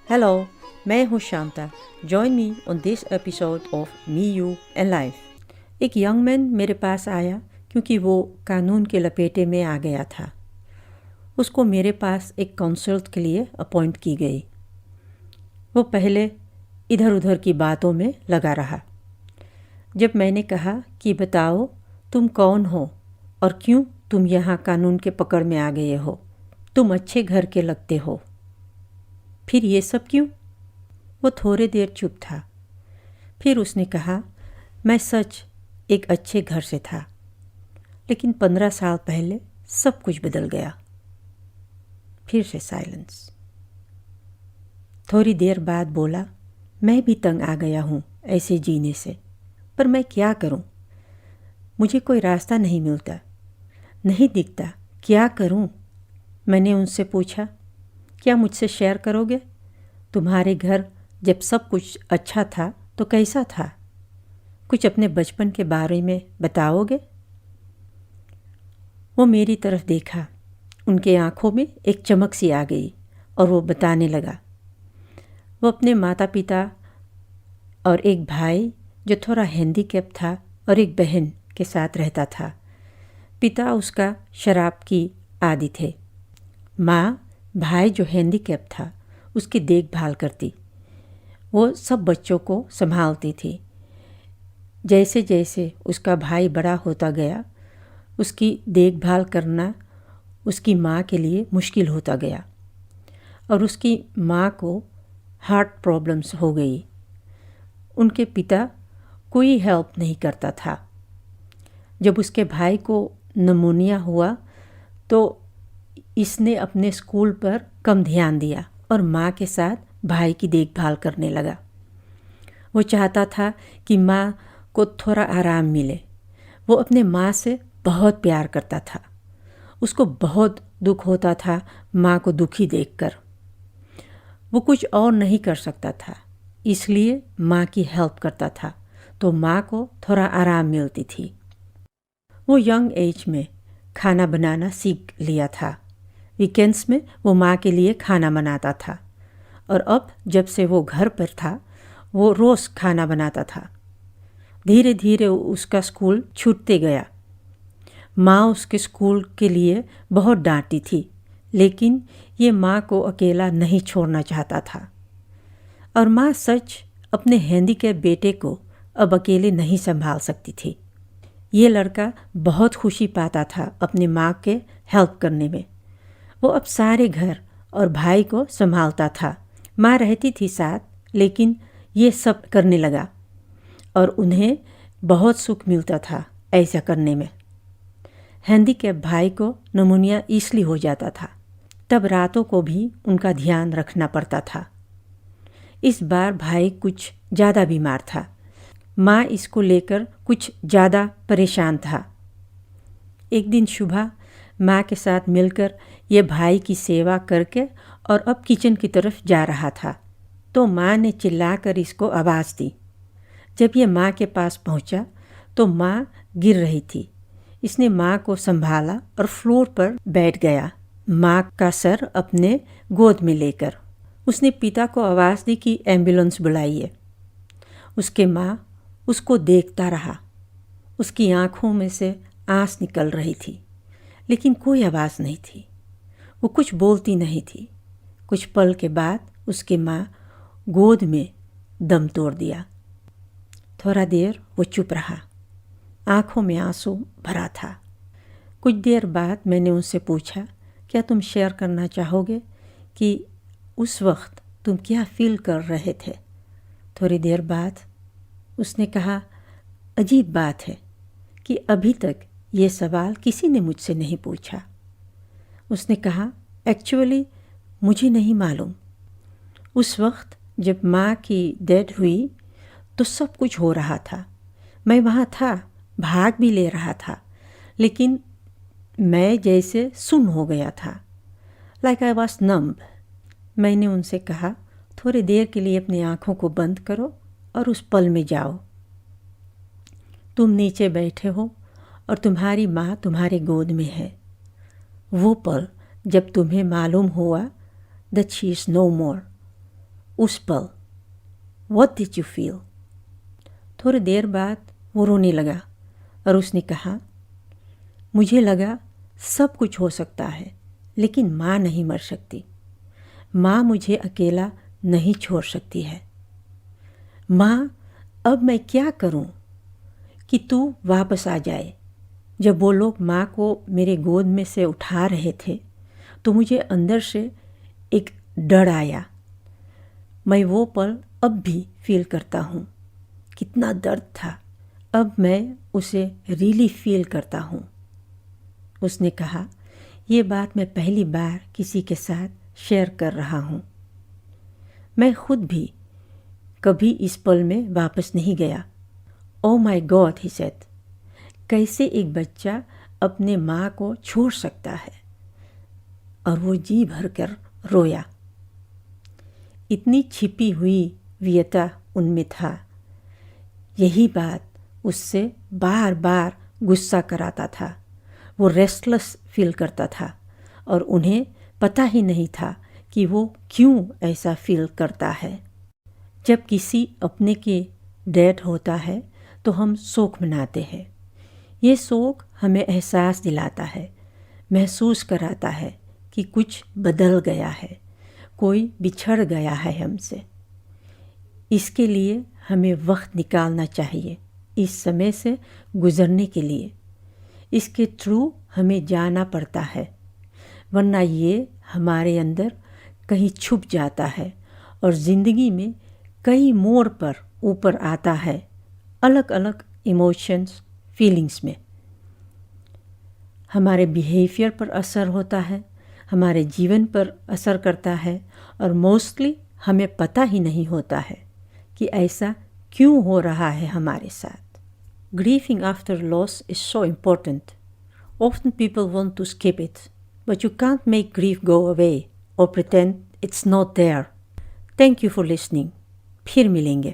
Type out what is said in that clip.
Hello, मैं हूँ Shanta. Join me on this episode of me you and life. एक young man मेरे पास आया क्योंकि वो कानून के लपेटे में आ गया था। उसको मेरे पास एक कंसल्ट के लिए अपॉइंट की गई। वो पहले इधर उधर की बातों में लगा रहा। जब मैंने कहा कि बताओ तुम कौन हो और क्यों तुम यहाँ कानून के पकड़ में आ गए हो, तुम अच्छे घर के लगते हो, फिर ये सब क्यों? वो थोड़ी देर चुप था। फिर उसने कहा, मैं सच एक अच्छे घर से था, लेकिन 15 साल पहले सब कुछ बदल गया। फिर से साइलेंस। थोड़ी देर बाद बोला, मैं भी तंग आ गया हूँ ऐसे जीने से, पर मैं क्या करूँ? मुझे कोई रास्ता नहीं मिलता, नहीं दिखता, क्या करूँ? मैंने उनसे पूछा, क्या मुझसे शेयर करोगे? तुम्हारे घर जब सब कुछ अच्छा था तो कैसा था? कुछ अपने बचपन के बारे में बताओगे? वो मेरी तरफ देखा। उनके आँखों में एक चमक सी आ गई और वो बताने लगा। वो अपने माता पिता और एक भाई जो थोड़ा हैंडीकैप था और एक बहन के साथ रहता था। पिता उसका शराब की आदी थे। माँ भाई जो हैंडीकैप था उसकी देखभाल करती। वो सब बच्चों को संभालती थी। जैसे जैसे उसका भाई बड़ा होता गया, उसकी देखभाल करना उसकी माँ के लिए मुश्किल होता गया और उसकी माँ को हार्ट प्रॉब्लम्स हो गई। उनके पिता कोई हेल्प नहीं करता था। जब उसके भाई को निमोनिया हुआ तो इसने अपने स्कूल पर कम ध्यान दिया और माँ के साथ भाई की देखभाल करने लगा। वो चाहता था कि माँ को थोड़ा आराम मिले। वो अपने माँ से बहुत प्यार करता था। उसको बहुत दुख होता था माँ को दुखी देखकर। वो कुछ और नहीं कर सकता था, इसलिए माँ की हेल्प करता था तो माँ को थोड़ा आराम मिलती थी। वो यंग एज में खाना बनाना सीख लिया था। वीकेंड्स में वो माँ के लिए खाना बनाता था और अब जब से वो घर पर था वो रोज़ खाना बनाता था। धीरे धीरे उसका स्कूल छूटते गया। माँ उसके स्कूल के लिए बहुत डांटती थी, लेकिन ये माँ को अकेला नहीं छोड़ना चाहता था। और माँ सच अपने हैंडीकैप बेटे को अब अकेले नहीं संभाल सकती थी। ये लड़का बहुत खुशी पाता था अपने माँ के हेल्प करने में। वो अब सारे घर और भाई को संभालता था। माँ रहती थी साथ, लेकिन ये सब करने लगा और उन्हें बहुत सुख मिलता था ऐसा करने में। हैंडीकैप भाई को निमोनिया इसलिए हो जाता था, तब रातों को भी उनका ध्यान रखना पड़ता था। इस बार भाई कुछ ज़्यादा बीमार था। माँ इसको लेकर कुछ ज़्यादा परेशान था। एक दिन सुबह माँ के साथ मिलकर ये भाई की सेवा करके और अब किचन की तरफ जा रहा था तो माँ ने चिल्लाकर इसको आवाज़ दी। जब ये माँ के पास पहुँचा तो माँ गिर रही थी। इसने माँ को संभाला और फ्लोर पर बैठ गया, माँ का सर अपने गोद में लेकर। उसने पिता को आवाज़ दी कि एम्बुलेंस बुलाइए। उसके माँ उसको देखता रहा। उसकी आँखों में से आँस निकल रही थी, लेकिन कोई आवाज़ नहीं थी। वो कुछ बोलती नहीं थी। कुछ पल के बाद उसकी माँ गोद में दम तोड़ दिया। थोड़ा देर वो चुप रहा, आँखों में आंसू भरा था। कुछ देर बाद मैंने उनसे पूछा, क्या तुम शेयर करना चाहोगे कि उस वक्त तुम क्या फील कर रहे थे? थोड़ी देर बाद उसने कहा, अजीब बात है कि अभी तक ये सवाल किसी ने मुझसे नहीं पूछा। उसने कहा, एक्चुअली मुझे नहीं मालूम। उस वक्त जब माँ की डेथ हुई तो सब कुछ हो रहा था। मैं वहाँ था, भाग भी ले रहा था, लेकिन मैं जैसे सुन्न हो गया था, लाइक आई वॉज नम्ब। मैंने उनसे कहा, थोड़ी देर के लिए अपनी आँखों को बंद करो और उस पल में जाओ। तुम नीचे बैठे हो और तुम्हारी माँ तुम्हारे गोद में है। वो पल जब तुम्हें मालूम हुआ दैट शी इज़ नो मोर, उस पल व्हाट डिड यू फील? थोड़ी देर बाद वो रोने लगा और उसने कहा, मुझे लगा सब कुछ हो सकता है, लेकिन माँ नहीं मर सकती। माँ मुझे अकेला नहीं छोड़ सकती है। माँ, अब मैं क्या करूँ कि तू वापस आ जाए। जब वो लोग माँ को मेरे गोद में से उठा रहे थे तो मुझे अंदर से एक डर आया। मैं वो पल अब भी फील करता हूँ। कितना दर्द था, अब मैं उसे रियली फील करता हूँ। उसने कहा, ये बात मैं पहली बार किसी के साथ शेयर कर रहा हूँ। मैं खुद भी कभी इस पल में वापस नहीं गया। Oh my God, he said, कैसे एक बच्चा अपने माँ को छोड़ सकता है? और वो जी भर कर रोया। इतनी छिपी हुई व्यथा उनमें था। यही बात उससे बार बार गुस्सा कराता था। वो रेस्टलेस फील करता था और उन्हें पता ही नहीं था कि वो क्यों ऐसा फील करता है। जब किसी अपने के डेथ होता है तो हम शोक मनाते हैं। ये शोक हमें एहसास दिलाता है, महसूस कराता है कि कुछ बदल गया है, कोई बिछड़ गया है हमसे। इसके लिए हमें वक्त निकालना चाहिए, इस समय से गुजरने के लिए। इसके थ्रू हमें जाना पड़ता है, वरना ये हमारे अंदर कहीं छुप जाता है और ज़िंदगी में कई मोड़ पर ऊपर आता है, अलग अलग इमोशंस, फीलिंग्स में। हमारे बिहेवियर पर असर होता है, हमारे जीवन पर असर करता है और मोस्टली हमें पता ही नहीं होता है कि ऐसा क्यों हो रहा है हमारे साथ। Grieving after loss is so important. Often people want to skip it, but you can't make grief go away or pretend it's not there. Thank you for listening. फिर मिलेंगे।